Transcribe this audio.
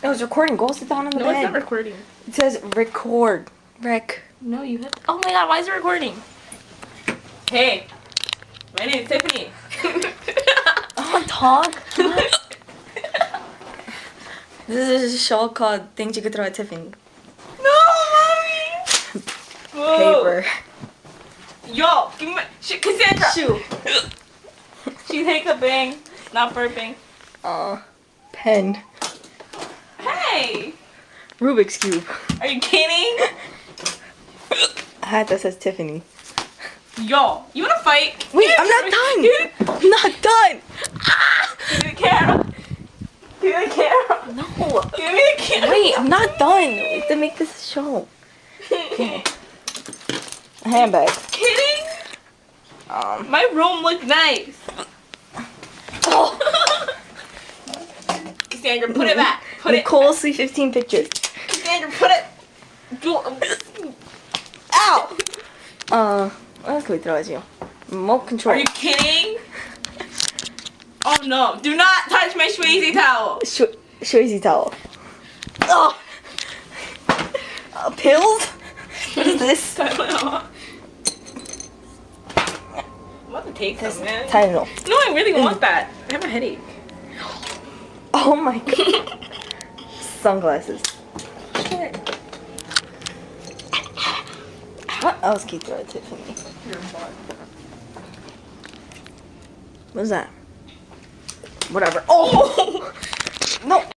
Oh, it's recording. Go sit down on the bed. No, it's not recording. It says record. No, you hit. Oh my god, why is it recording? Hey, my name is Tiffany. Oh, talk. This is a show called Things You Could Throw at Tiffany. No, mommy. Paper. Yo, give me my Cassandra. Shoe. She's hiccuping, not burping. Pen. Hey, Rubik's Cube. are you kidding? A hat that says Tiffany. Yo, you wanna fight? Wait, I'm not done. I'm not done. Give me the camera. Give me the camera. No. Give me the camera. Wait, I'm not done. We have to make this show. Okay. A handbag. Kidding? My room looked nice. Oh. Cassandra, put it back. Put it. Nicole Sweet 15 pictures. Cassandra, put it. Ow! What else can we throw at you? Remote control. Are you kidding? Oh no! Do not touch my Swayze towel. Swayze towel. Oh. Pills? What is this? I'm about to take some, man. Tylenol. No, I really want that. I have a headache. Oh my god. Sunglasses. Shit. What else can you throw at Tiffany? What's that? Whatever. Oh! No!